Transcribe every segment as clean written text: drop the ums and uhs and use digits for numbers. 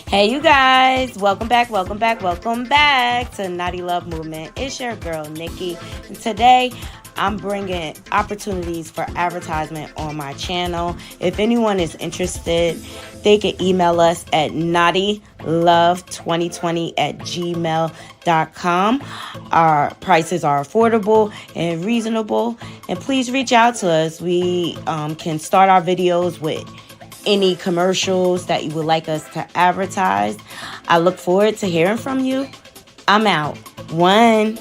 Hey, you guys, welcome back to Naughty Love Movement. It's your girl, Nikki, and today I'm bringing opportunities for advertisement on my channel. If anyone is interested, they can email us at knottylove2020@gmail.com. Our prices are affordable and reasonable, and please reach out to us. We can start our videos with any commercials that you would like us to advertise. I look forward to hearing from you. I'm out. One.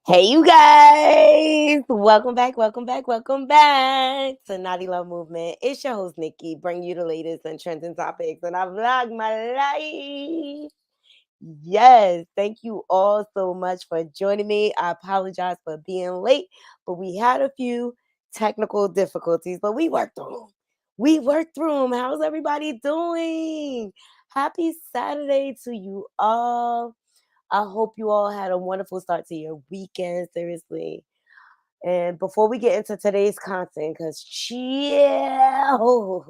Hey, you guys. Welcome back to Naughty Love Movement. It's your host, Nikki, bringing you the latest and trending topics, and I vlog my life. Yes, thank you all so much for joining me. I apologize for being late, but we had a few technical difficulties, but we worked through them. How's everybody doing? Happy Saturday to you all. I hope you all had a wonderful start to your weekend, seriously. And before we get into today's content, because chill,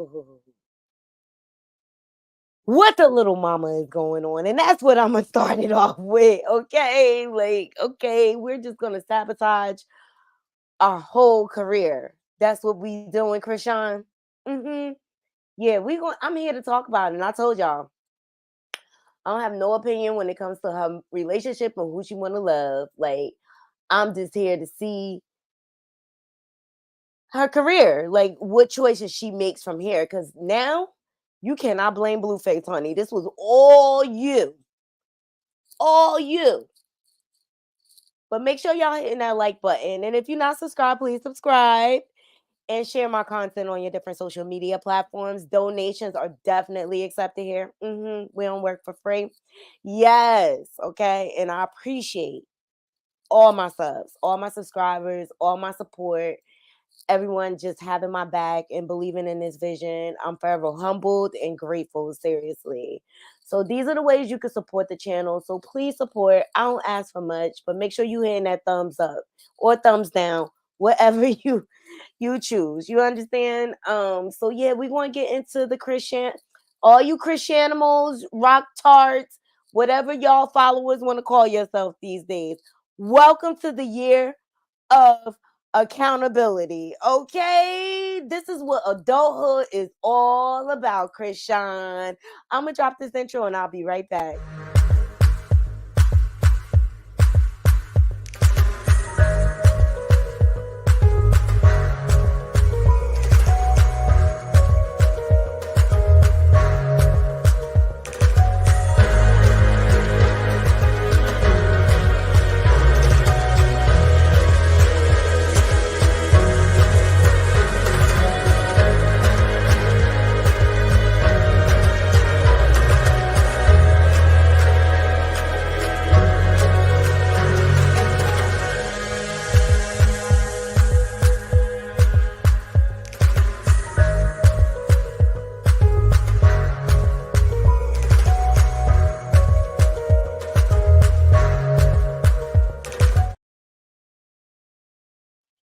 what the little mama is going on. And that's what I'm going to start it off with. Okay. We're just going to sabotage our whole career. That's what we doing, Chrisean. Yeah, I'm here to talk about it. And I told y'all, I don't have no opinion when it comes to her relationship and who she want to love. Like, I'm just here to see her career, like what choices she makes from here. Because now you cannot blame Blueface, honey. This was all you. All you. But make sure y'all hitting that like button. And if you're not subscribed, please subscribe and share my content on your different social media platforms. Donations are definitely accepted here. We don't work for free. Yes. Okay. And I appreciate all my subs, all my subscribers, all my support, everyone just having my back and believing in this vision. I'm forever humbled and grateful, seriously. So these are the ways you can support the channel. So please support. I don't ask for much, but make sure you hitting that thumbs up or thumbs down, whatever you choose. You understand? So yeah, we're going to get into the Chrisean, all you Chriseanimals, rock tarts, whatever y'all followers want to call yourself these days. Welcome to the year of accountability. Okay, this is what adulthood is all about, Chrisean. I'm gonna drop this intro and I'll be right back.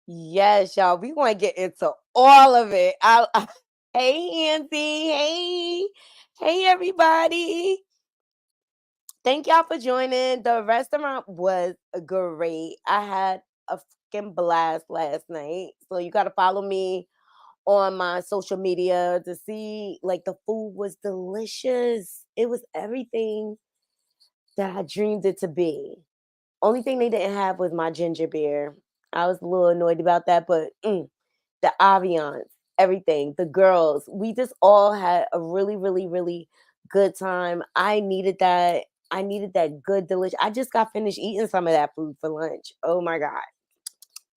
Yes, y'all. We want to get into all of it. Hey, Andy. Hey, everybody. Thank y'all for joining. The restaurant was great. I had a freaking blast last night. So you got to follow me on my social media to see, like, the food was delicious. It was everything that I dreamed it to be. Only thing they didn't have was my ginger beer. I was a little annoyed about that, but the ambiance, everything, the girls, we just all had a really, really, really good time. I needed that. I needed that good, delicious. I just got finished eating some of that food for lunch. Oh my God.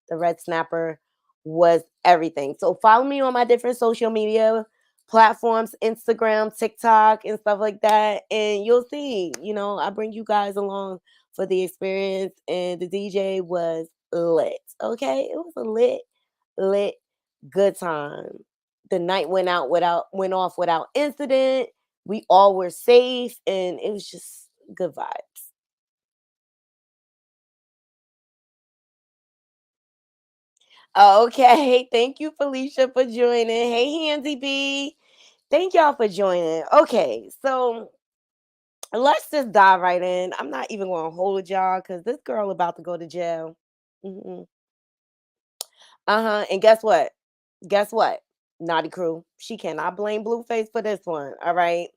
The red snapper was everything. So follow me on my different social media platforms, Instagram, TikTok, and stuff like that. And you'll see, I bring you guys along for the experience. And the DJ was lit. Okay. It was a lit, good time. The night went off without incident. We all were safe and it was just good vibes. Okay. Thank you, Felicia, for joining. Hey, Handsy B. Thank y'all for joining. Okay, so let's just dive right in. I'm not even going to hold y'all because this girl about to go to jail. Hmm. And guess what? Guess what? Naughty crew. She cannot blame Blueface for this one. All right.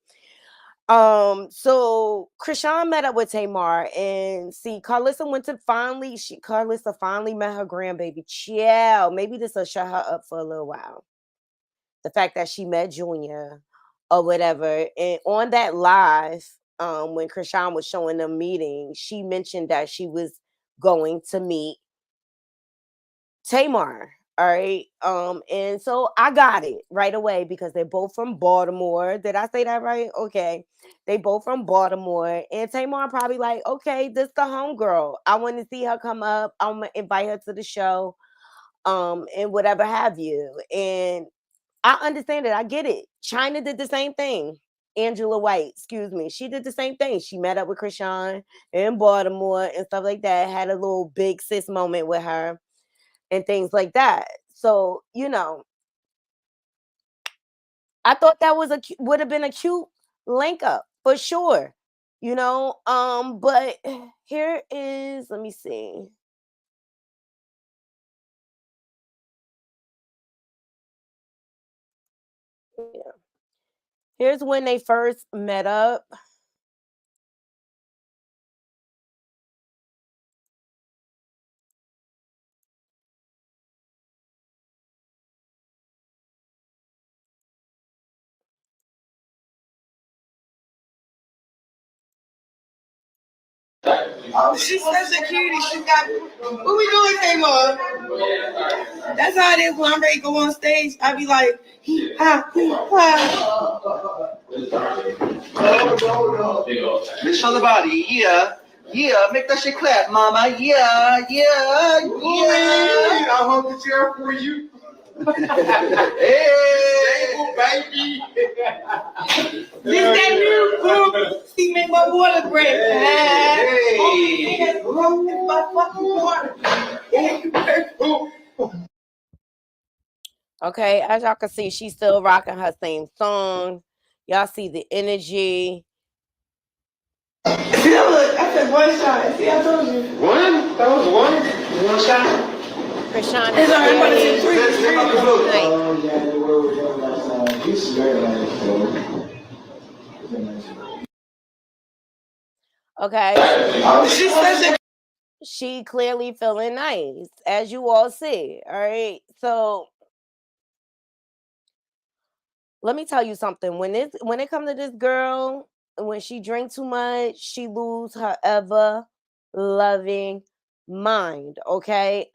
So Chrisean met up with Tamar, and see, Carlissa went to finally. Carlissa finally met her grandbaby. Chill. Maybe this will shut her up for a little while. The fact that she met Junior or whatever. And on that live, when Chrisean was showing them meeting, she mentioned that she was going to meet Tamar. All right. And so I got it right away because they're both from Baltimore. Did I say that right? Okay. They both from Baltimore. And Tamar probably like, okay, this the homegirl. I want to see her come up. I'm gonna invite her to the show. And whatever have you. And I understand it. I get it. China did the same thing. Angela White, excuse me. She did the same thing. She met up with Chrisean in Baltimore and stuff like that. Had a little big sis moment with her and things like that. So, I thought that was would have been a cute link up for sure. But here is, let me see. Yeah. Here's when they first met up. Oh, she's such a cutie. She got. What we doing, Tamar? That's how it is when I'm ready to go on stage. I be like, hee ha, hee ha. Show the body, yeah. Yeah, make that shit clap, mama. Yeah, yeah, yeah. I'll hold the chair for you. Hey, baby. This that new group. See, make my water break. Hey. My fucking water. Okay, as y'all can see, she's still rocking her same song. Y'all see the energy. See, I said one shot. See, I told you. One? That was one? One shot? Chrisean It's is already about to say really three. nice. Oh, yeah, they were last time. He's very nice. Okay. Oh, she's such a. She clearly feeling nice, as you all see. All right. So let me tell you something. When it comes to this girl, when she drink too much, she lose her ever loving mind. Okay.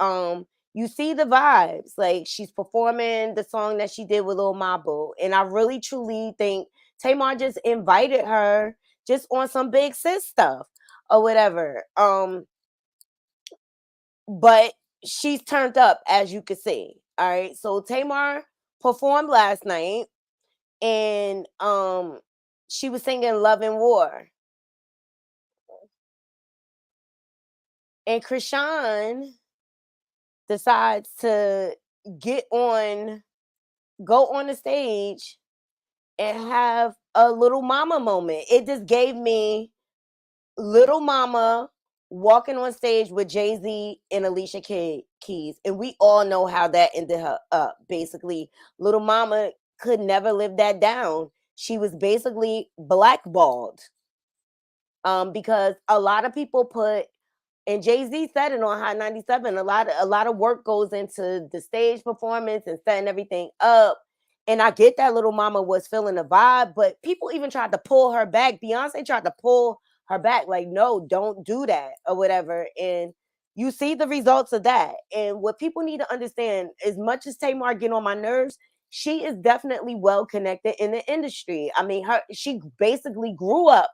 You see the vibes. Like she's performing the song that she did with Lil Mabo. And I really truly think Tamar just invited her just on some big sis stuff or whatever. But she's turned up, as you can see. All right. So Tamar performed last night, and she was singing Love and War. And Chrisean decides to get on, go on the stage and have a little mama moment. It just gave me Little Mama walking on stage with Jay-Z and Alicia Keys. And we all know how that ended her up. Basically, Little Mama could never live that down. She was basically blackballed. Because a lot of people put, and Jay-Z said it on Hot 97, a lot of work goes into the stage performance and setting everything up. And I get that Little Mama was feeling the vibe, but people even tried to pull her back. Beyonce tried to pull her back, like, no, don't do that or whatever. And you see the results of that. And what people need to understand, as much as Tamar get on my nerves, she is definitely well connected in the industry. I mean, she basically grew up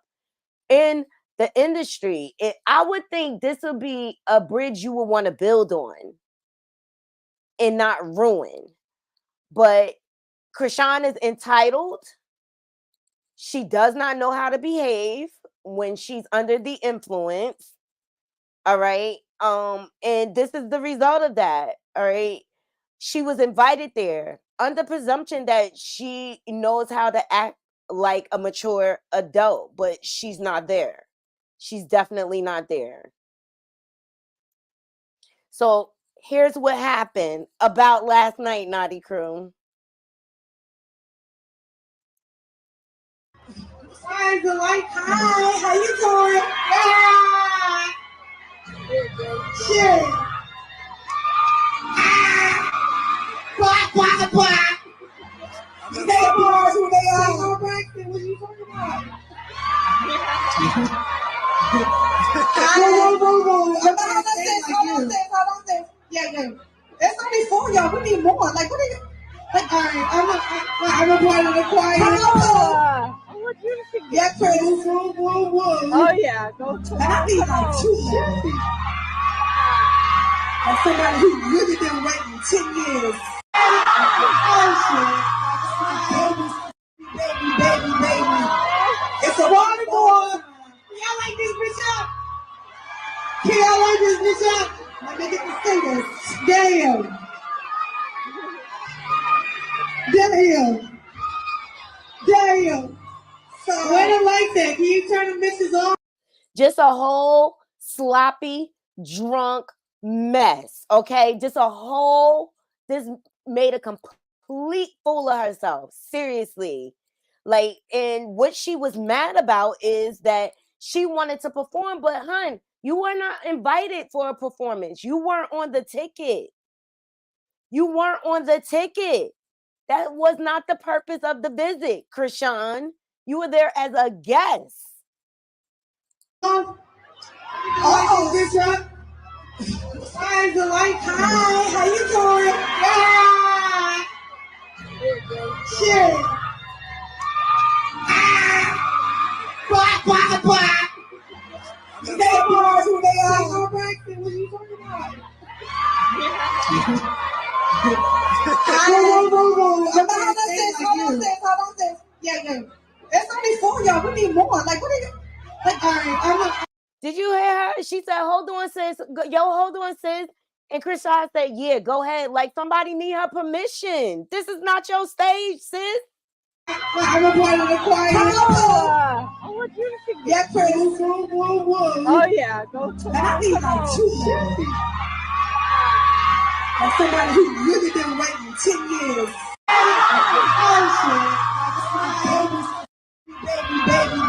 in the industry. I would think this would be a bridge you would want to build on and not ruin. But Chrisean is entitled. She does not know how to behave when she's under the influence. All right. And this is the result of that. All right. she was invited there under presumption that she knows how to act like a mature adult, but she's not there. She's definitely not there. So here's what happened about last night, Naughty Crew. Hi, the light. Hi, how you doing? Yeah. Shit. Quack, quack, quack. They applause who they are. Braxton, what are you talking about? Whoa. Hold on. Yeah. It's only 4 y'all. We need more. Like, what are you? Like, all right, I'm a part of the choir. I want you to sing. Yeah, Chris. Whoa. Oh, yeah. Go. And I need like 2 more. As somebody who really been waiting 10 years. Baby. It's a water boy. Y'all like this bitch up? Can y'all like this bitch up? Let me get the singers. Damn. So when I like that, can you turn the bitches on? Just a whole sloppy, drunk mess. Okay, this made a complete fool of herself. Seriously. Like, and what she was mad about is that she wanted to perform, but hun, you were not invited for a performance. You weren't on the ticket. That was not the purpose of the visit, Chrisean. You were there as a guest. Bitch up. Hi, the light. Hi, how you doing? Shit. Quack. They applause who they are. Braxton, what are you talking about? Whoa. Hold on. Yeah. It's only 4 y'all. We need more. Like, what are you? Like, all right, Did you hear her? She said, hold on, sis. And Chrisean said, yeah, go ahead. Like, somebody need her permission. This is not your stage, sis. I'm a part of the choir. I want you to sing. Yeah, Chris. Whoa. Oh, yeah. Go. And I need like 2 more. As somebody who really been waiting 10 years. Baby.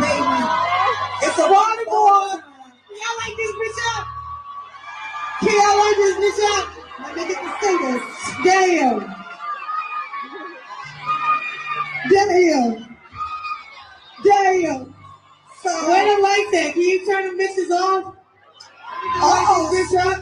It's a water boy. Y'all like this bitch up? Can y'all like this bitch up? Let me get the singers. Damn. So when I like that, can you turn the bitches off? Bitch up.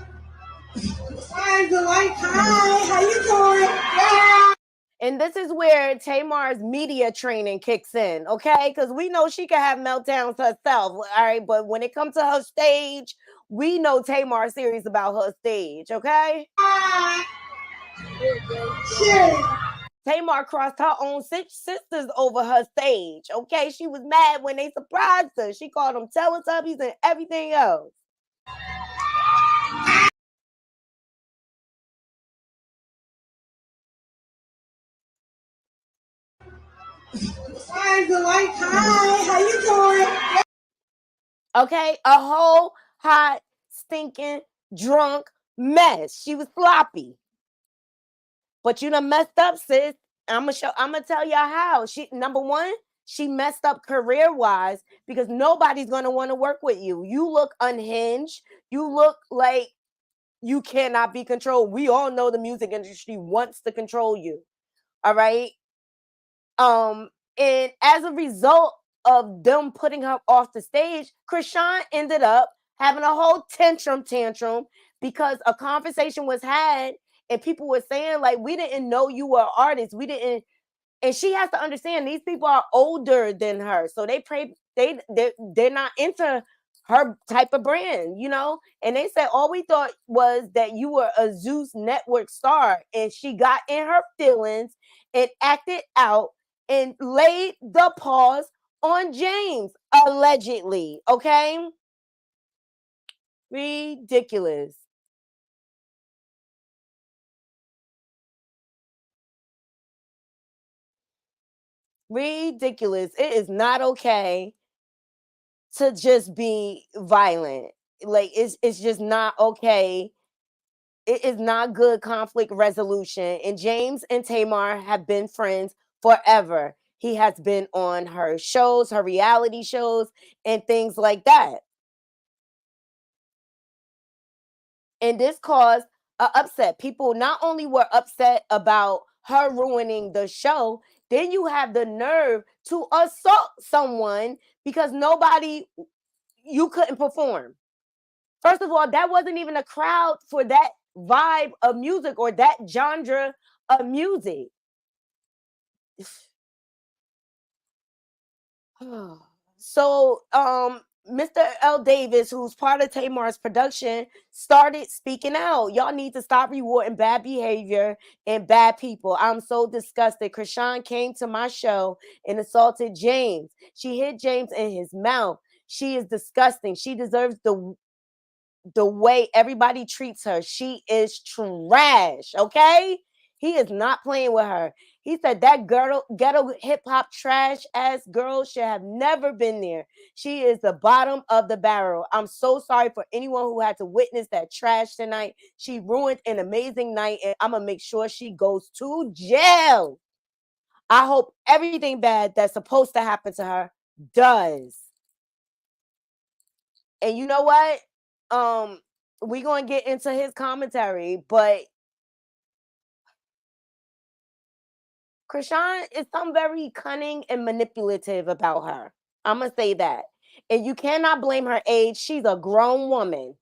Hi, the light. Hi, how you doing? Yeah. And this is where Tamar's media training kicks in, okay? Because we know she can have meltdowns herself, all right? But when it comes to her stage, we know Tamar's serious about her stage, okay? Shit. Tamar crossed her own sisters over her stage, okay? She was mad when they surprised her. She called them Teletubbies and everything else. Hi, the light. Hi, how you doing? Okay, a whole hot, stinking, drunk mess. She was sloppy. But you done messed up, sis. I'm gonna tell y'all how. Number one, she messed up career-wise because nobody's gonna want to work with you. You look unhinged. You look like you cannot be controlled. We all know the music industry wants to control you. All right. And as a result of them putting her off the stage, Chrisean ended up having a whole tantrum because a conversation was had and people were saying, like, we didn't know you were an artist. We didn't. And she has to understand these people are older than her. So they're not into her type of brand, you know? And they said, all we thought was that you were a Zeus network star. And she got in her feelings and acted out and laid the paws on James, allegedly. Okay? Ridiculous. Ridiculous. It is not okay to just be violent. Like it's just not okay. It is not good conflict resolution. And James and Tamar have been friends forever. He has been on her shows, her reality shows, and things like that. And this caused an upset. People not only were upset about her ruining the show, then you have the nerve to assault someone because you couldn't perform. First of all, that wasn't even a crowd for that vibe of music or that genre of music. So, Mr. L. Davis, who's part of Tamar's production, started speaking out. Y'all need to stop rewarding bad behavior and bad people. I'm so disgusted. Chrisean came to my show and assaulted James. She hit James in his mouth. She is disgusting. She deserves the way everybody treats her. She is trash, okay? He is not playing with her. He said that girl, ghetto hip hop trash ass girl should have never been there. She is the bottom of the barrel. I'm so sorry for anyone who had to witness that trash tonight. She ruined an amazing night, and I'm gonna make sure she goes to jail. I hope everything bad that's supposed to happen to her does. And you know what? We're gonna get into his commentary, but Chrisean is some very cunning and manipulative about her. I'm gonna say that. And you cannot blame her age. She's a grown woman.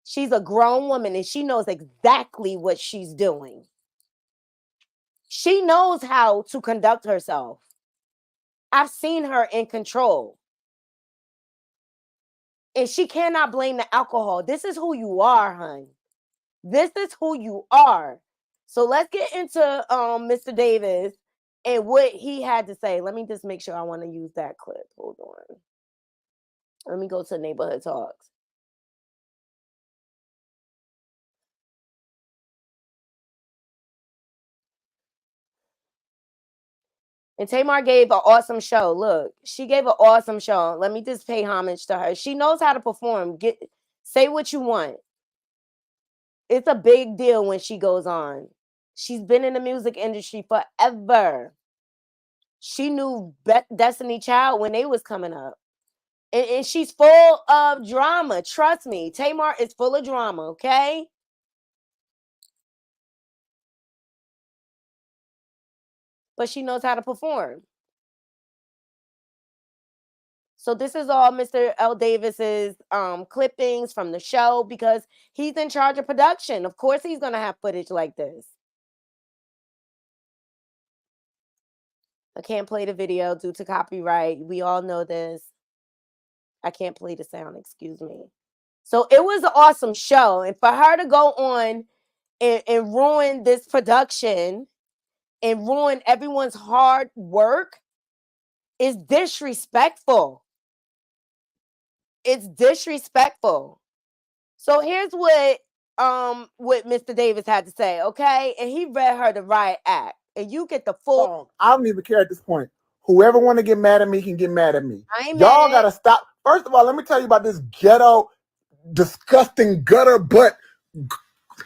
She's a grown woman and she knows exactly what she's doing. She knows how to conduct herself. I've seen her in control. And she cannot blame the alcohol. This is who you are, hun. This is who you are. So let's get into Mr. Davis and what he had to say. Let me just make sure I want to use that clip. Hold on. Let me go to Neighborhood Talks. And Tamar gave an awesome show. Look, she gave an awesome show. Let me just pay homage to her. She knows how to perform. Say what you want. It's a big deal when she goes on. She's been in the music industry forever. She knew Destiny Child when they was coming up. And she's full of drama. Trust me. Tamar is full of drama, okay? But she knows how to perform. So this is all Mr. L. Davis's clippings from the show because he's in charge of production. Of course he's going to have footage like this. I can't play the video due to copyright. We all know this. I can't play the sound, excuse me. So it was an awesome show. And for her to go on and ruin this production and ruin everyone's hard work is disrespectful. It's disrespectful. So here's what Mr. Davis had to say, okay? And he read her the riot act. And you get the full. I don't even care at this point. Whoever want to get mad at me can get mad at me. Y'all gotta stop. First of all, let me tell you about this ghetto, disgusting gutter butt.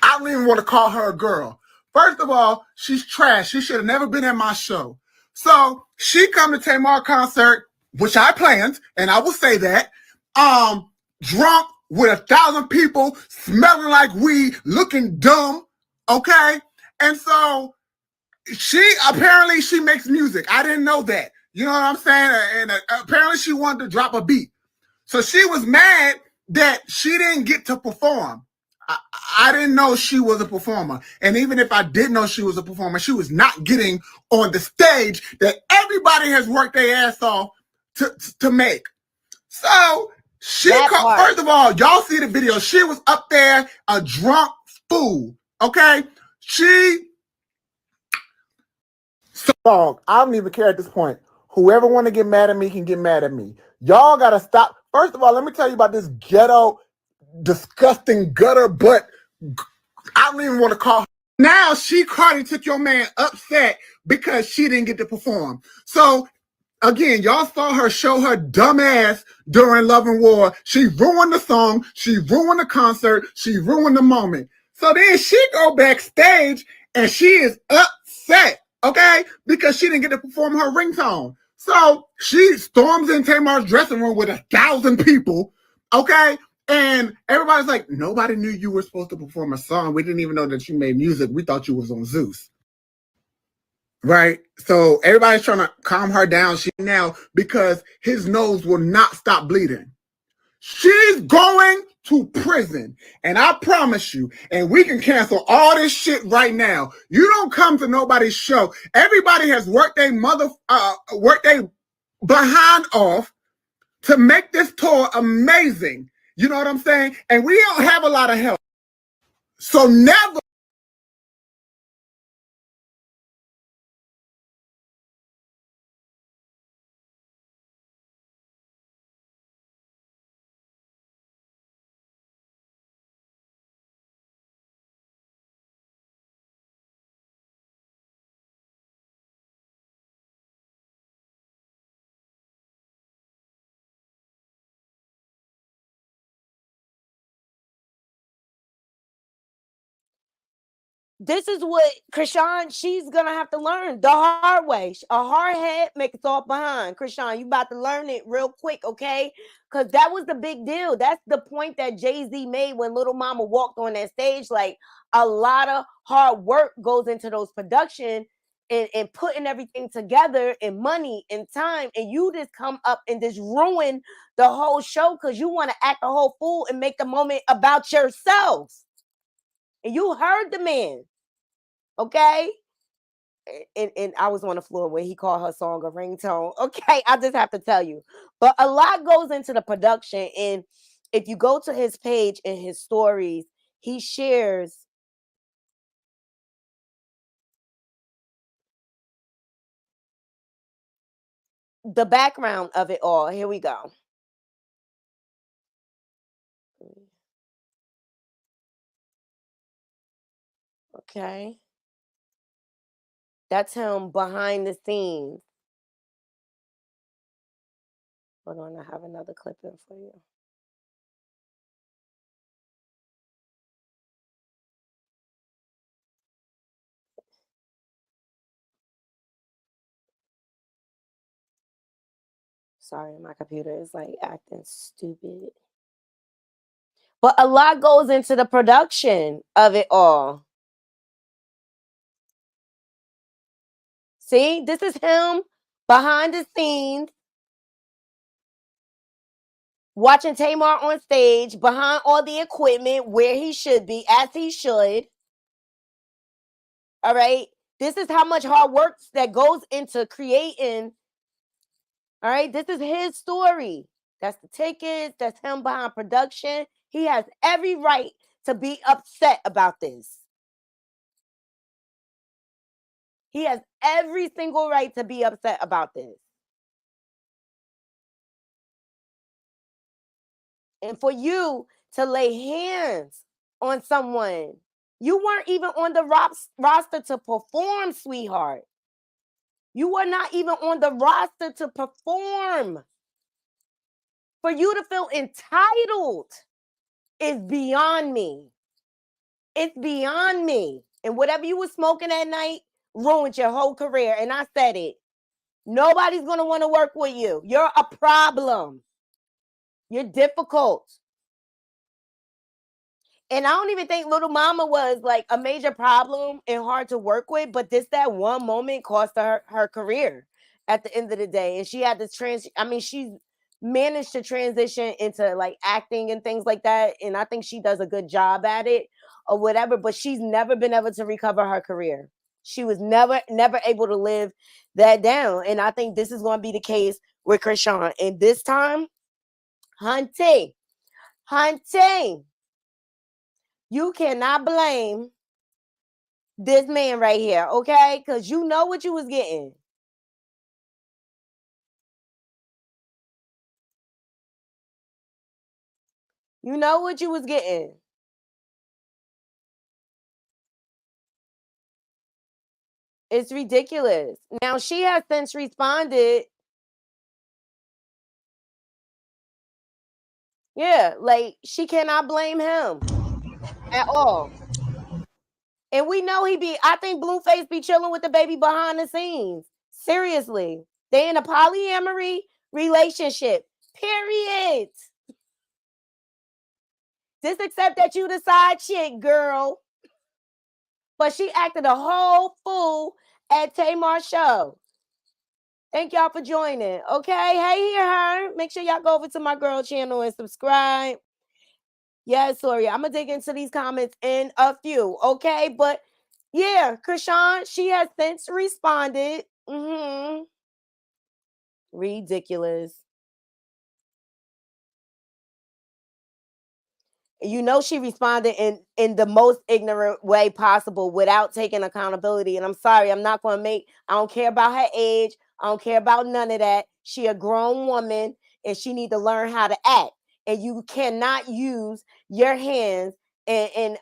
I don't even want to call her a girl. First of all, she's trash. She should have never been at my show. So she come to Tamar concert, which I planned, and I will say that. Drunk with 1,000 people, smelling like weed, looking dumb. Okay, and so she makes music. I didn't know that. You know what I'm saying? And apparently she wanted to drop a beat. So she was mad that she didn't get to perform. I didn't know she was a performer. And even if I did know she was a performer, she was not getting on the stage that everybody has worked their ass off to make. So first of all, y'all see the video. She was up there, a drunk fool. Okay? I don't even care at this point. Whoever want to get mad at me can get mad at me. Y'all got to stop. First of all, let me tell you about this ghetto, disgusting gutter butt. I don't even want to call her. Now Cardi took your man upset because she didn't get to perform. So again, y'all saw her show her dumb ass during Love and War. She ruined the song. She ruined the concert. She ruined the moment. So then she go backstage and she is upset, okay? Because she didn't get to perform her ringtone. So she storms in Tamar's dressing room with 1,000 people, okay? And everybody's like, nobody knew you were supposed to perform a song. We didn't even know that you made music. We thought you was on Zeus. Right? So everybody's trying to calm her down now because his nose will not stop bleeding. She's going to prison. And I promise you, and we can cancel all this shit right now. You don't come to nobody's show. Everybody has worked their behind off to make this tour amazing. You know what I'm saying? And we don't have a lot of help. So never. This is what Chrisean, she's gonna have to learn the hard way. A hard head make a thought behind. Chrisean, you about to learn it real quick, okay? Because that was the big deal. That's the point that Jay-Z made when Little Mama walked on that stage. Like, a lot of hard work goes into those production and putting everything together, and money and time, and you just come up and just ruin the whole show because you want to act a whole fool and make the moment about yourself. And you heard the man, okay? And I was on the floor when he called her song a ringtone. Okay, I just have to tell you. But a lot goes into the production. And if you go to his page and his stories, he shares the background of it all. Here we go. Okay. That's him behind the scenes. Hold on, I have another clip in for you. Sorry, my computer is like acting stupid. But a lot goes into the production of it all. See, this is him behind the scenes, watching Tamar on stage, behind all the equipment, where he should be, as he should. All right. This is how much hard work that goes into creating. All right. This is his story. That's the tickets. That's him behind production. He has every right to be upset about this. He has every single right to be upset about this. And for you to lay hands on someone, you weren't even on the roster to perform, sweetheart. You were not even on the roster to perform. For you to feel entitled is beyond me. It's beyond me. And whatever you were smoking that night ruined your whole career. And I said it. Nobody's going to want to work with you. You're a problem. You're difficult. And I don't even think Little Mama was like a major problem and hard to work with, but that one moment cost her career at the end of the day. And she had to she managed to transition into like acting and things like that. And I think she does a good job at it or whatever, but she's never been able to recover her career. She was never able to live that down. And I think this is going to be the case with Chrisean. And this time, hunting, you cannot blame this man right here, okay? Because you know what you was getting. You know what you was getting. It's ridiculous. Now she has since responded. Yeah, like she cannot blame him at all. And we know I think Blueface be chilling with the baby behind the scenes. Seriously. They in a polyamory relationship. Period. Just accept that you the side chick, girl. But she acted a whole fool at Tamar's show. Thank y'all for joining. Okay. Hey, hear her. Make sure y'all go over to my girl channel and subscribe. Yes, sorry. I'm gonna dig into these comments in a few. Okay, but yeah, Chrisean, she has since responded. Ridiculous. You know she responded in the most ignorant way possible without taking accountability. And I'm sorry, I don't care about her age. I don't care about none of that. She a grown woman and she need to learn how to act. And you cannot use your hands and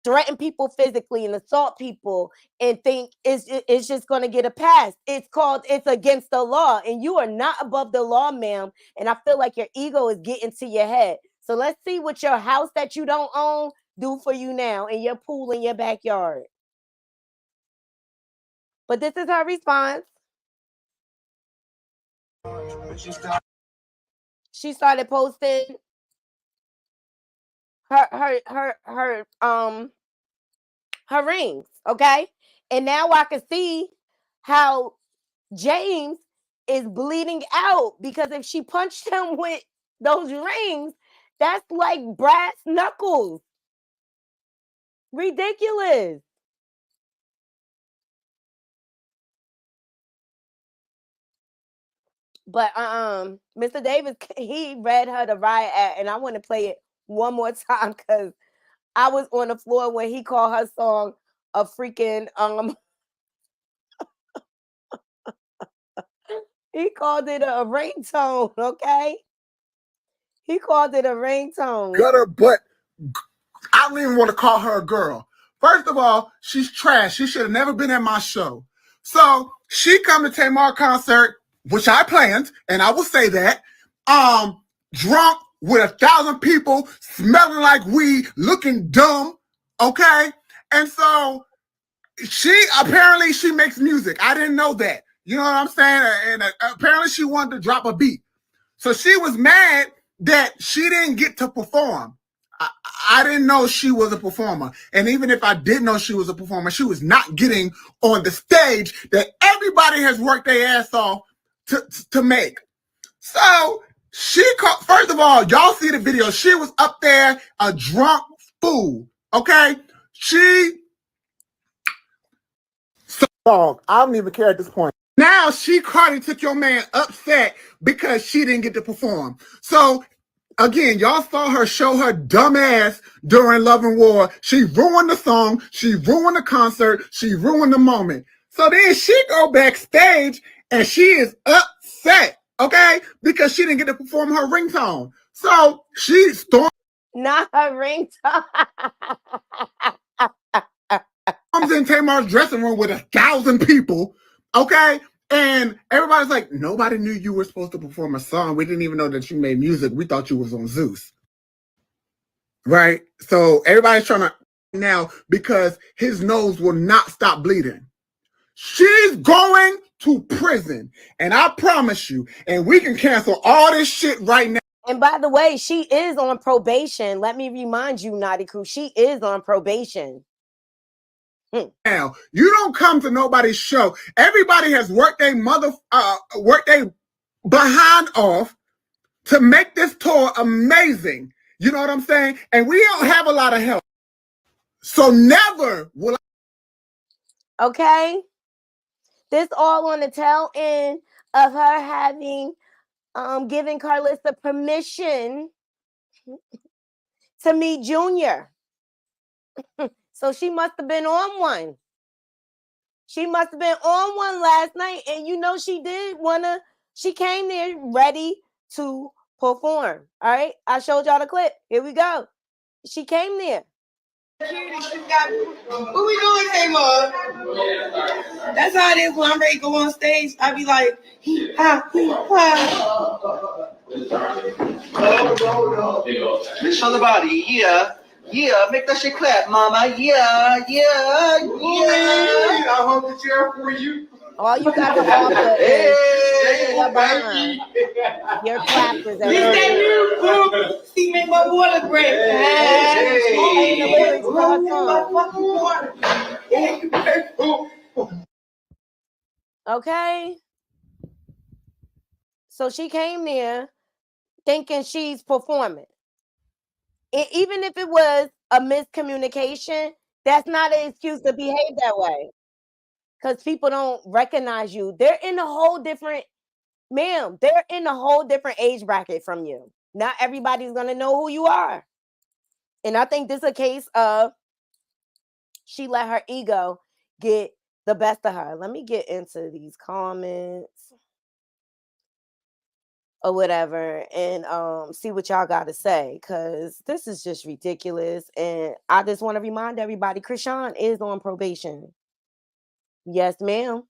threaten people physically and assault people and think it's just going to get a pass. It's against the law, and you are not above the law, ma'am. And I feel like your ego is getting to your head. So let's see what your house that you don't own do for you now in your pool in your backyard. But this is her response. She started posting her rings, okay? And now I can see how James is bleeding out, because if she punched him with those rings, that's like brass knuckles. Ridiculous. But Mr. Davis, he read her the riot act, and I want to play it one more time because I was on the floor when he called her song a freaking he called it a ringtone, okay? He called it a ringtone. Gutter butt. I don't even want to call her a girl. First of all, she's trash. She should have never been at my show. So she come to Tamar concert, which I planned, and I will say that, drunk with 1,000 people, smelling like weed, looking dumb, okay? And so apparently she makes music. I didn't know that. You know what I'm saying? And apparently she wanted to drop a beat. So she was mad that she didn't get to perform. I didn't know she was a performer. And even if I did know she was a performer, she was not getting on the stage that everybody has worked their ass off to make. So she called, first of all, y'all see the video. She was up there, a drunk fool. Okay? I don't even care at this point. Now Cardi took your man upset because she didn't get to perform. So again, y'all saw her show her dumb ass during Love and War. She ruined the song. She ruined the concert. She ruined the moment. So then she go backstage and she is upset, okay? Because she didn't get to perform her ringtone. So she stormed. Not her ringtone. Comes in Tamar's dressing room with 1,000 people, okay? And everybody's like, nobody knew you were supposed to perform a song. We didn't even know that you made music. We thought you was on Zeus. Right? So everybody's trying to now because his nose will not stop bleeding. She's going to prison. And I promise you, and we can cancel all this shit right now. And by the way, she is on probation. Let me remind you, Naughty Crew, she is on probation. Now, you don't come to nobody's show. Everybody has worked their behind off to make this tour amazing. You know what I'm saying? And we don't have a lot of help. So never will I. Okay? This all on the tail end of her having giving Carlissa permission to meet Junior. So she must have been on one. She must have been on one last night. And you know she came there ready to perform. All right. I showed y'all the clip. Here we go. She came there. What we doing, Tamar? That's how it is when I'm ready to go on stage. I be like, ha, ha. Show the body, yeah. Yeah, make that shit clap, mama. Yeah, yeah, yeah. I hold the chair for you. All you got to offer is your behind. Your clappers. This that new group. See, make my water break. Playing the lyrics for her song. Okay. So she came there thinking she's performing. Even if it was a miscommunication, that's not an excuse to behave that way. Because people don't recognize you. They're in a whole different, ma'am, they're in a whole different age bracket from you. Not everybody's going to know who you are. And I think this is a case of she let her ego get the best of her. Let me get into these comments or whatever and see what y'all got to say, because this is just ridiculous. And I just want to remind everybody, Chrisean is on probation. Yes, ma'am.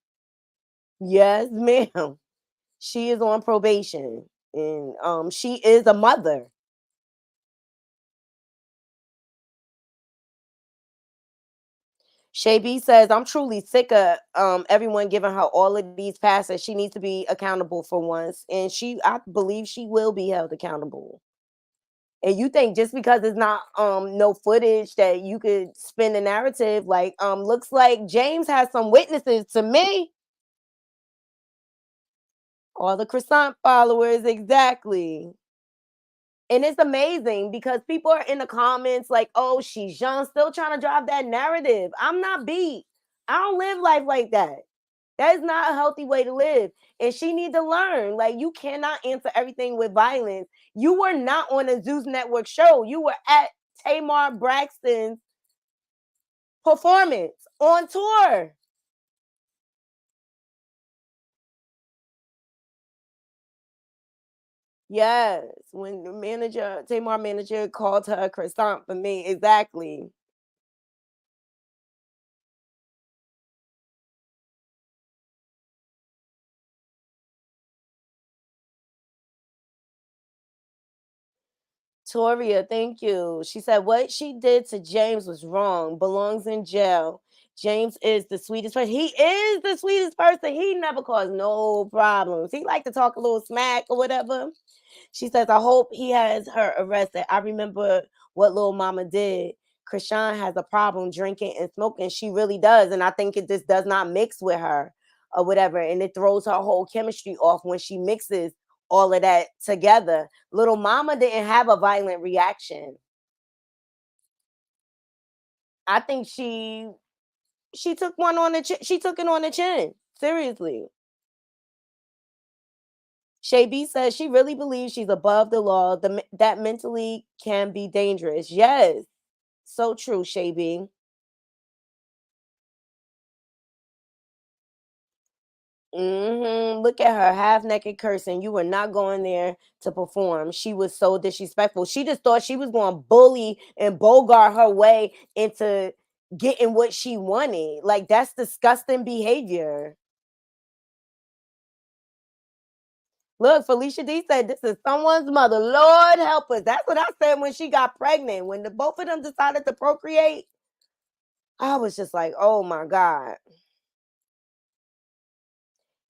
Yes, ma'am. She is on probation, and she is a mother. Shay B says, I'm truly sick of everyone giving her all of these passes. She needs to be accountable for once. And I believe she will be held accountable. And you think just because it's not no footage that you could spin the narrative, like looks like James has some witnesses to me. All the croissant followers, exactly. And it's amazing because people are in the comments like, oh, she's young, still trying to drive that narrative. I'm not beat. I don't live life like that. That is not a healthy way to live. And she needs to learn. Like, you cannot answer everything with violence. You were not on a Zeus Network show. You were at Tamar Braxton's performance on tour. Yes. When the Tamar manager called her a croissant for me. Exactly. Toria, thank you. She said what she did to James was wrong, belongs in jail. James is the sweetest person. He is the sweetest person. He never caused no problems. He like to talk a little smack or whatever. She says, I hope he has her arrested. I remember what little mama did. Chrisean has a problem drinking and smoking. She really does. And I think it just does not mix with her or whatever. And it throws her whole chemistry off when she mixes all of that together. Little mama didn't have a violent reaction. I think she took one on the chin. She took it on the chin. Seriously. Shay B says she really believes she's above the law. That mentally can be dangerous. Yes. So true, Shay B. Look at her half naked cursing. You were not going there to perform. She was so disrespectful. She just thought she was going to bully and bogart her way into getting what she wanted. Like, that's disgusting behavior. Look, Felicia D said this is someone's mother. Lord help us. That's what I said when she got pregnant. When the both of them decided to procreate, I was just like, oh my God.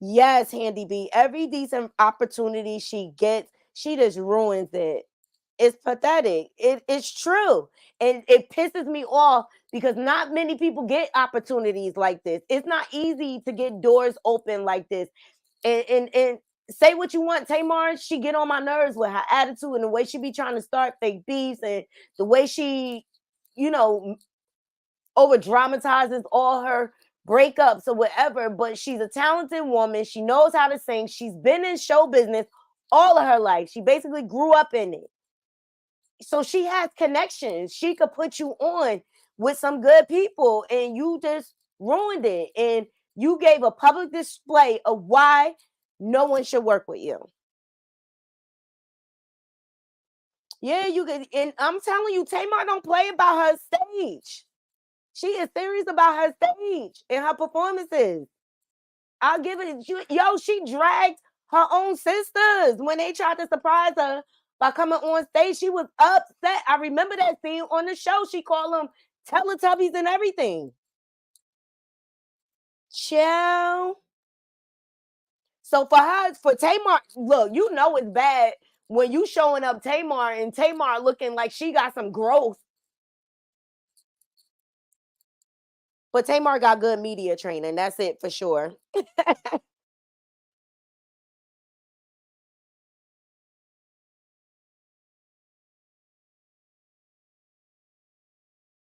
Yes, Handy B. Every decent opportunity she gets, she just ruins it. It's pathetic. It's true. And it pisses me off because not many people get opportunities like this. It's not easy to get doors open like this. And say what you want, Tamar, she get on my nerves with her attitude and the way she be trying to start fake beefs and the way she, you know, over dramatizes all her breakups or whatever. But she's a talented woman. She knows how to sing. She's been in show business all of her life. She basically grew up in it. So she has connections. She could put you on with some good people, and you just ruined it. And you gave a public display of why no one should work with you. Yeah, you can, and I'm telling you, Tamar don't play about her stage. She is serious about her stage and her performances. I'll give it. Yo, she dragged her own sisters when they tried to surprise her by coming on stage. She was upset. I remember that scene on the show. She called them Teletubbies and everything. Chill. So for Tamar, look, you know it's bad when you showing up Tamar and Tamar looking like she got some growth. But Tamar got good media training. That's it for sure.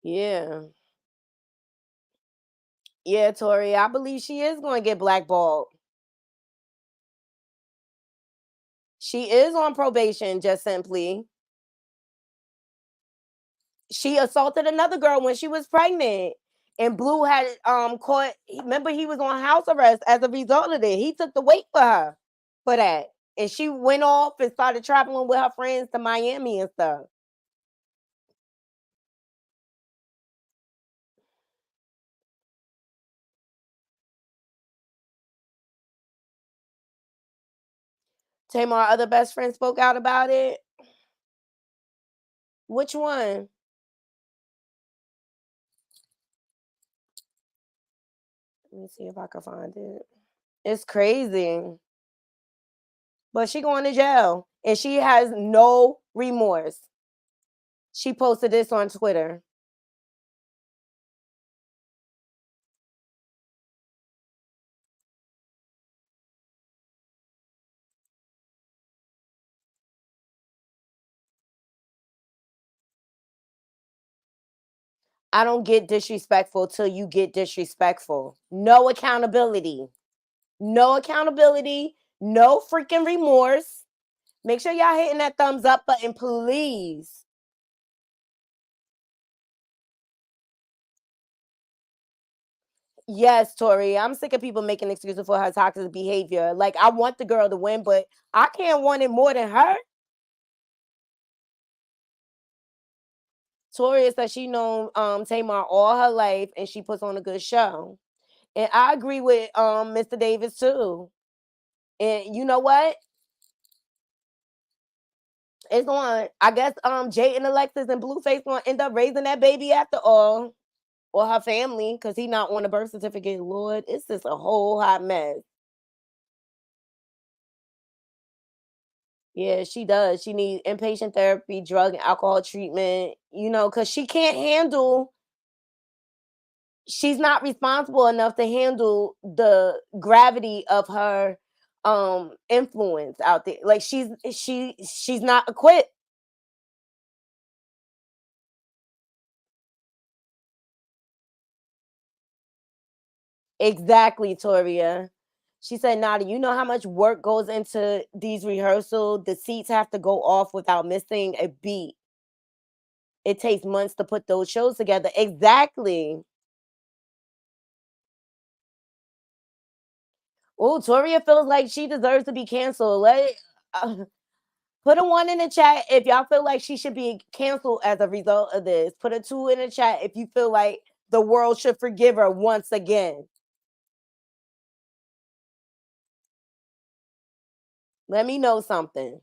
Yeah. Yeah, Tori, I believe she is going to get blackballed. She is on probation, just simply. She assaulted another girl when she was pregnant. And Blue had caught, remember he was on house arrest as a result of it. He took the weight for her for that. And she went off and started traveling with her friends to Miami and stuff. Tamar, other best friend spoke out about it. Which one? Let me see if I can find it. It's crazy. But she going to jail and she has no remorse. She posted this on Twitter. I don't get disrespectful till you get disrespectful. No accountability. No accountability. No freaking remorse. Make sure y'all hitting that thumbs up button, please. Yes, Tori. I'm sick of people making excuses for her toxic behavior. Like, I want the girl to win, but I can't want it more than her. Tori says she known Tamar all her life and she puts on a good show. And I agree with Mr. Davis too. And you know what? It's on. I guess Jay and Alexis and Blueface gonna end up raising that baby after all, or her family, because he not on the birth certificate. Lord, it's just a whole hot mess. Yeah, she does. She needs inpatient therapy, drug and alcohol treatment. You know, because she can't handle. She's not responsible enough to handle the gravity of her influence out there. Like she's not equipped. Exactly, Toria. She said, Nada, you know how much work goes into these rehearsals? The seats have to go off without missing a beat. It takes months to put those shows together. Exactly. Oh, Toria feels like she deserves to be canceled. Uh, put a 1 in the chat if y'all feel like she should be canceled as a result of this. Put a 2 in the chat if you feel like the world should forgive her once again. Let me know something.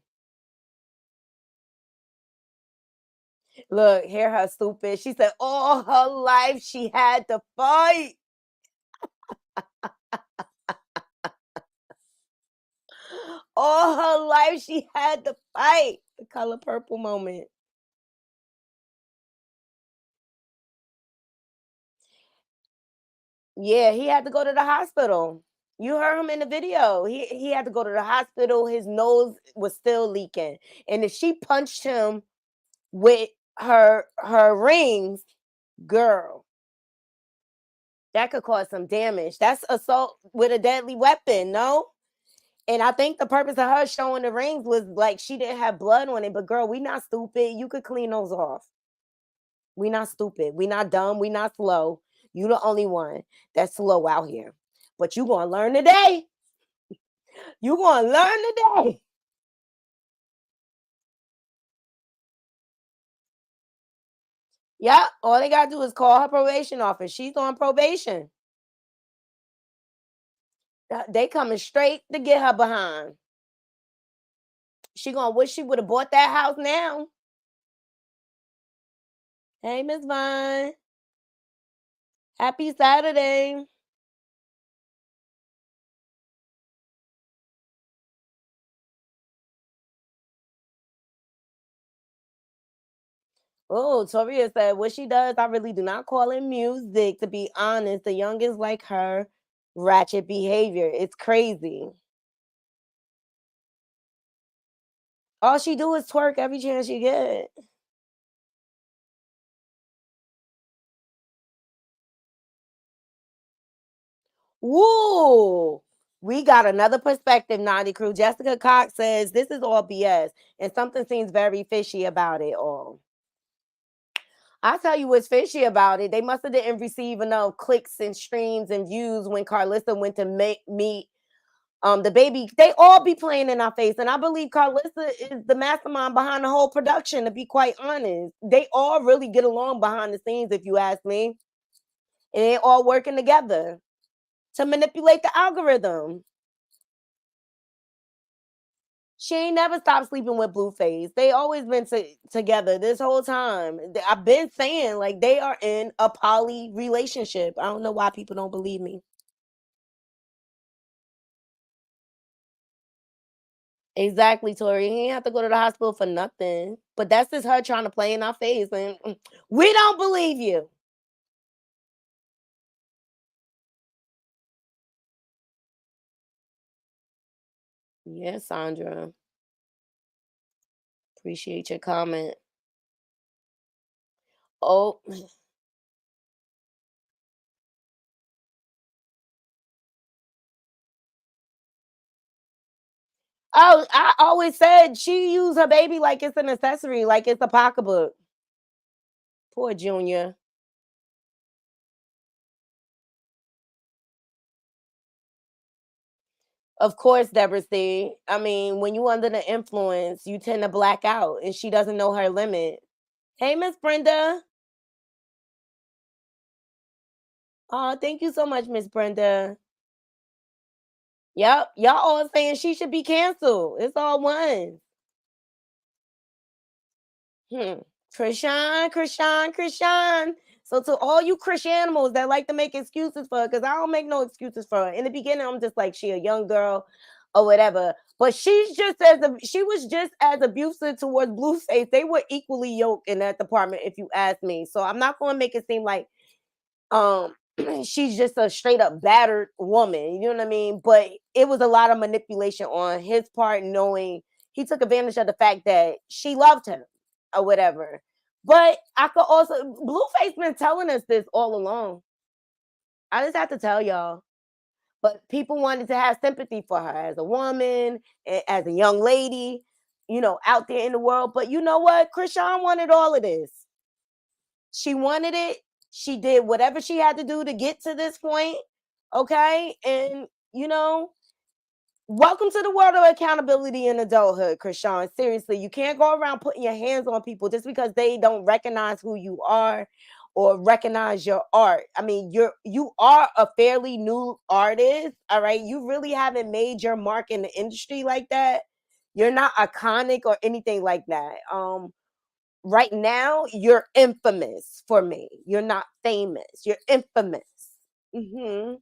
Look, hear her stupid. She said all her life she had to fight. All her life she had to fight. The color purple moment. Yeah, he had to go to the hospital. You heard him in the video. He had to go to the hospital. His nose was still leaking. And if she punched him with her rings, girl, that could cause some damage. That's assault with a deadly weapon, no? And I think the purpose of her showing the rings was like she didn't have blood on it. But girl, we not stupid. You could clean those off. We not stupid. We not dumb. We not slow. You the only one that's slow out here. But you gonna learn today. You gonna learn today. Yeah, all they gotta do is call her probation office. She's on probation. They coming straight to get her behind. She gonna wish she would have bought that house now. Hey, Miss Vine. Happy Saturday. Oh, Toria said, what she does, I really do not call it music. To be honest, the youngest like her ratchet behavior. It's crazy. All she do is twerk every chance she get. Woo! We got another perspective, Naughty Crew. Jessica Cox says this is all BS, and something seems very fishy about it all. I tell you what's fishy about it. They must have didn't receive enough clicks and streams and views when Carlissa went to meet the baby. They all be playing in our face, and I believe Carlissa is the mastermind behind the whole production. To be quite honest, they all really get along behind the scenes, if you ask me, and they all working together to manipulate the algorithm. She ain't never stopped sleeping with Blueface. They always been together this whole time. I've been saying like they are in a poly relationship. I don't know why people don't believe me. Exactly, Tori. He ain't have to go to the hospital for nothing. But that's just her trying to play in our face, and we don't believe you. Yeah, Sandra. Appreciate your comment. Oh, oh, I always said she used her baby like it's an accessory, like it's a pocketbook. Poor Junior. Of course, Deborah C. I mean, when you under the influence, you tend to black out, and she doesn't know her limit. Hey, Miss Brenda. Oh, thank you so much, Miss Brenda. Yep, y'all all saying she should be canceled. It's all one. Hmm. Chrisean. So to all you Christianimals that like to make excuses for her, because I don't make no excuses for her. In the beginning, I'm just like she a young girl or whatever. But she was just as abusive towards Blueface. They were equally yoked in that department, if you ask me. So I'm not gonna make it seem like um she's just a straight up battered woman, you know what I mean? But it was a lot of manipulation on his part, knowing he took advantage of the fact that she loved him or whatever. But I could also Blueface been telling us this all along. I just have to tell y'all. But people wanted to have sympathy for her as a woman, as a young lady, out there in the world. But you know what? Chrisean wanted all of this. She wanted it. She did whatever she had to do to get to this point. Okay. And, welcome to the world of accountability and adulthood, Chrisean. Seriously, you can't go around putting your hands on people just because they don't recognize who you are or recognize your art. I mean, you are a fairly new artist, all right? You really haven't made your mark in the industry like that. You're not iconic or anything like that. Right now, you're infamous for me. You're not famous. You're infamous. hmm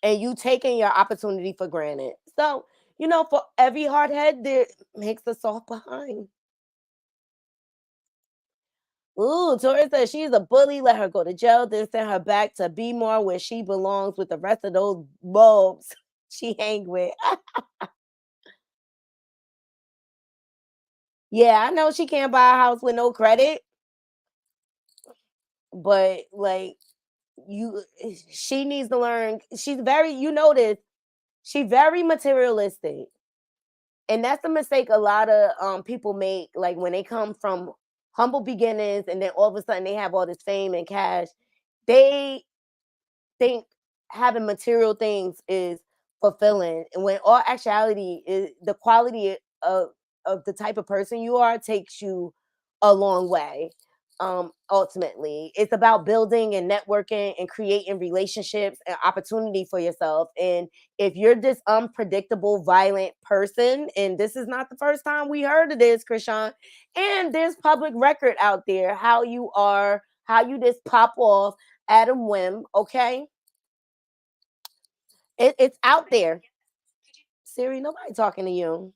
And you taking your opportunity for granted. So, for every hard head, there makes a soft behind. Ooh, Tori says she's a bully. Let her go to jail. Then send her back to Be More, where she belongs with the rest of those bulbs she hang with. Yeah, I know she can't buy a house with no credit, but like she needs to learn. She's very, this. She's very materialistic. And that's the mistake a lot of people make, like when they come from humble beginnings and then all of a sudden they have all this fame and cash. They think having material things is fulfilling, and when all actuality is the quality of the type of person you are takes you a long way. Ultimately, it's about building and networking and creating relationships and opportunity for yourself. And if you're this unpredictable, violent person, and this is not the first time we heard of this, Chrisean, and there's public record out there how you are, how you just pop off at a whim, okay? It's out there. Siri, nobody talking to you.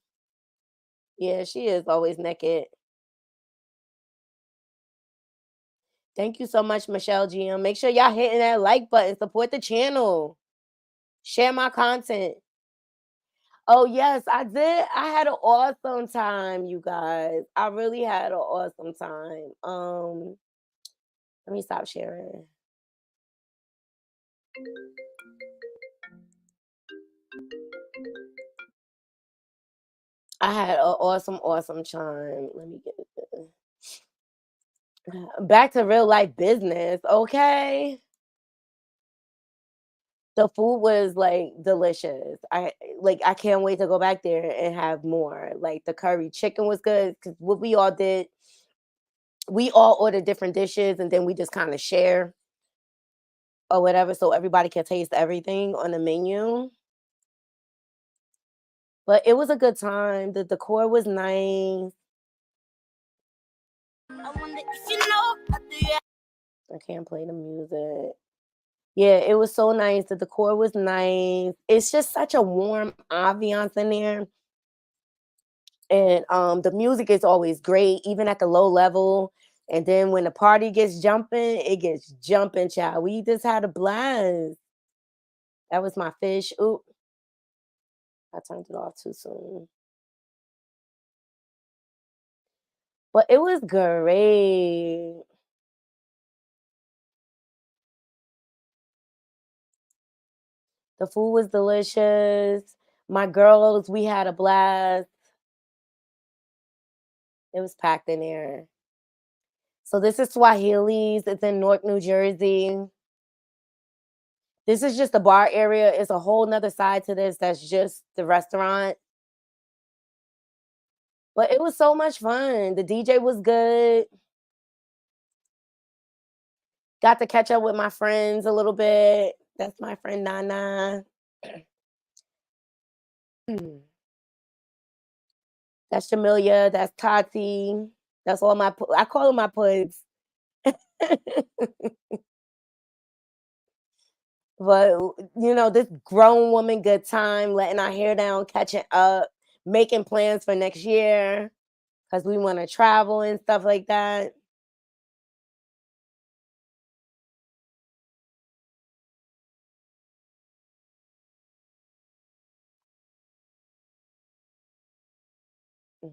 Yeah, she is always naked. Thank you so much, Michelle GM. Make sure y'all hitting that like button. Support the channel. Share my content. Oh, yes, I did. I had an awesome time, you guys. I really had an awesome time. Let me stop sharing. I had an awesome time. Let me get it. Back to real life business, okay? The food was like delicious. I can't wait to go back there and have more. Like the curry chicken was good because what we all did, we all ordered different dishes and then we just kind of share or whatever so everybody can taste everything on the menu. But it was a good time. The decor was nice. I can't play the music. Yeah, it was so nice. The decor was nice. It's just such a warm ambiance in there. And the music is always great, even at the low level. And then when the party gets jumping, it gets jumping, child. We just had a blast. That was my fish. Oop, I turned it off too soon. But it was great. The food was delicious. My girls, we had a blast. It was packed in there. So this is Swahili's. It's in Newark, New Jersey. This is just the bar area. It's a whole nother side to this. That's just the restaurant. But it was so much fun. The DJ was good. Got to catch up with my friends a little bit. That's my friend Nana. That's Jamelia. That's Tati. That's all my. I call them my puds. But this grown woman good time, letting our hair down, catching up, making plans for next year because we want to travel and stuff like that. Mhm.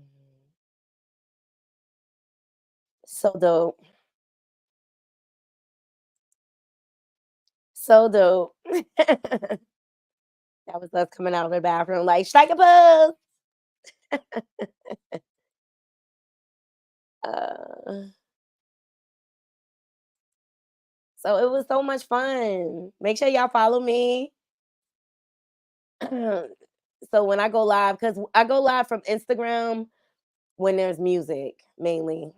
So dope. So dope. That was us coming out of the bathroom like strike a pose. Uh, so it was so much fun. Make sure y'all follow me. So when I go live, because I go live from Instagram when there's music mainly.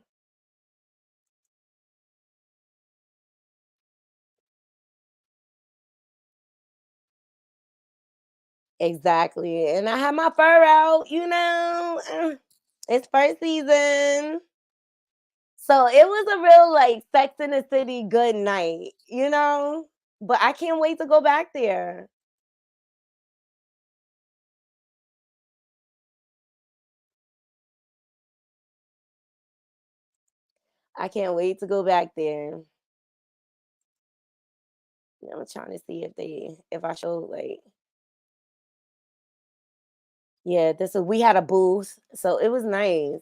Exactly. And I have my fur out. It's first season. So it was a real like Sex in the City good night. But I can't wait to go back there. I can't wait to go back there. I'm trying to see if I show like yeah, we had a booth, so it was nice.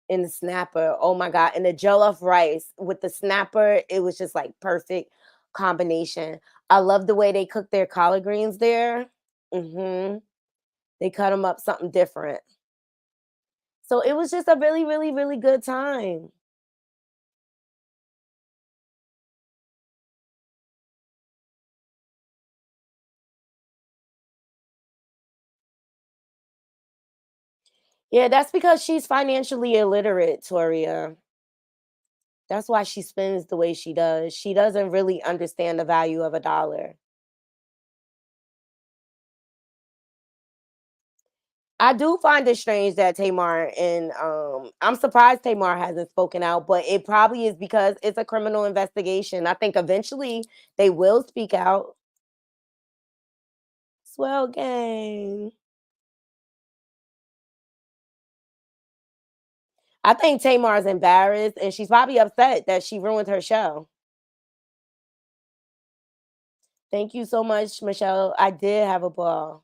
And the snapper, oh my god, and the jollof rice with the snapper, it was just like perfect combination. I love the way they cook their collard greens there. Mhm. They cut them up something different. So it was just a really, really, really good time. Yeah, that's because she's financially illiterate, Toria. That's why she spends the way she does. She doesn't really understand the value of a dollar. I do find it strange that Tamar and I'm surprised Tamar hasn't spoken out, but it probably is because it's a criminal investigation. I think eventually they will speak out. Swell gang. I think Tamar's embarrassed and she's probably upset that she ruined her show. Thank you so much, Michelle. I did have a ball.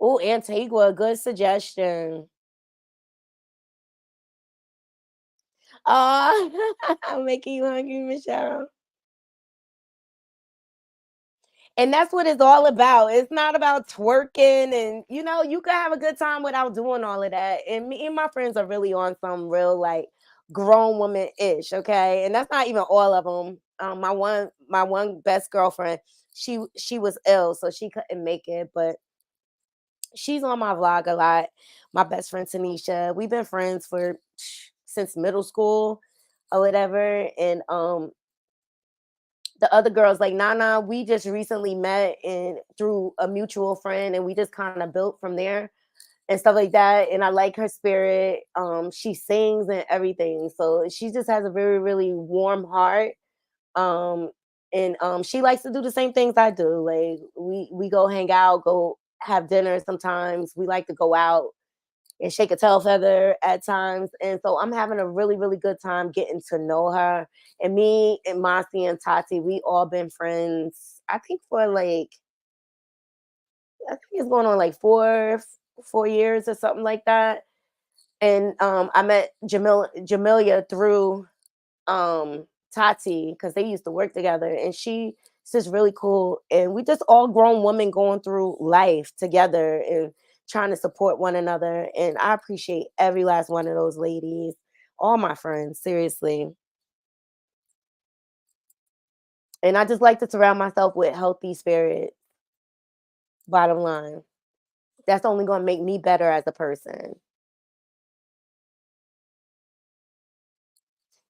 Oh, Antigua, good suggestion. Oh, I'm making you hungry, Michelle. And that's what it's all about. It's not about twerking and you can have a good time without doing all of that. And me and my friends are really on some real like grown woman ish, okay? And that's not even all of them. My one best girlfriend, she was ill, so she couldn't make it, but she's on my vlog a lot. My best friend Tanisha, we've been friends for since middle school or whatever. And the other girls like Nana, we just recently met and through a mutual friend, and we just kind of built from there and stuff like that. And I like her spirit. She sings and everything, so she just has a very really warm heart. Um, and she likes to do the same things I do. Like we go hang out, go have dinner. Sometimes we like to go out and shake a tail feather at times. And so I'm having a really, really good time getting to know her. And me and Marcy and Tati, we all been friends, I think for like, I think it's going on like 4 years or something like that. And I met Jamelia through um Tati because they used to work together, and she's just really cool. And we just all grown women going through life together and trying to support one another. And I appreciate every last one of those ladies, all my friends, seriously. And I just like to surround myself with healthy spirits. Bottom line, that's only going to make me better as a person.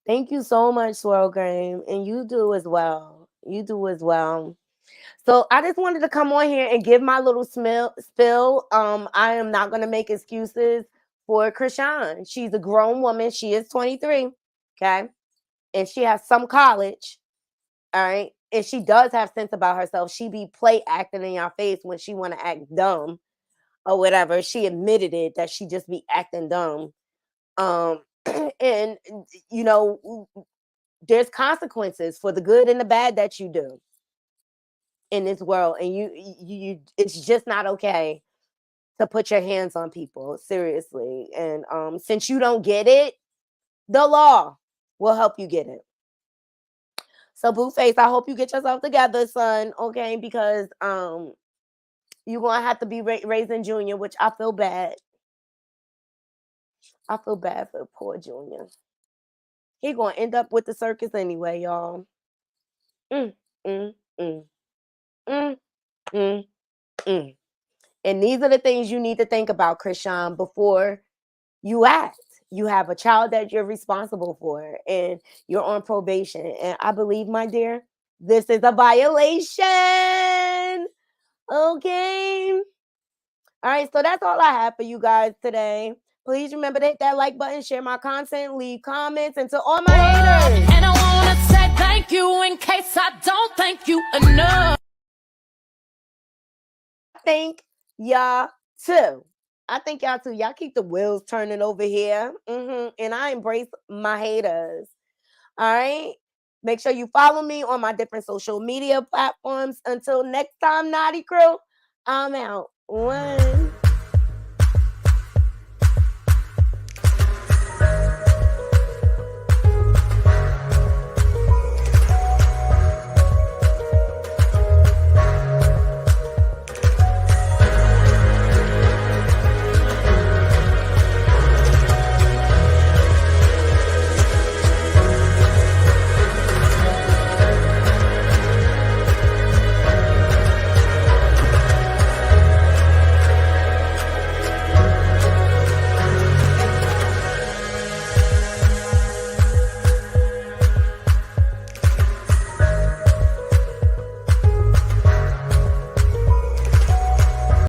Thank you so much, Swirl Game, and you do as well. You do as well. So I just wanted to come on here and give my little spill. I am not going to make excuses for Chrisean. She's a grown woman. She is 23, okay? And she has some college, all right? And she does have sense about herself. She be play acting in your face when she want to act dumb or whatever. She admitted it that she just be acting dumb. And you know, there's consequences for the good and the bad that you do in this world, and you it's just not okay to put your hands on people, seriously. And since you don't get it, the law will help you get it. So Blueface, I hope you get yourself together, son, okay? Because you're gonna have to be raising Junior, which I feel bad. I feel bad for poor Junior. He gonna end up with the circus anyway, y'all. mm, mm, mm, mm, mm, mm. And these are the things you need to think about, Chrisean, before you act. You have a child that you're responsible for, and you're on probation. And I believe, my dear, this is a violation. Okay. All right. So that's all I have for you guys today. Please remember to hit that like button, share my content, leave comments, and to all my haters. And I want to say thank you in case I don't thank you enough. Thank y'all too. I think y'all too. Y'all keep the wheels turning over here. And I embrace my haters. All right. Make sure you follow me on my different social media platforms. Until next time, Naughty Crew, I'm out. One.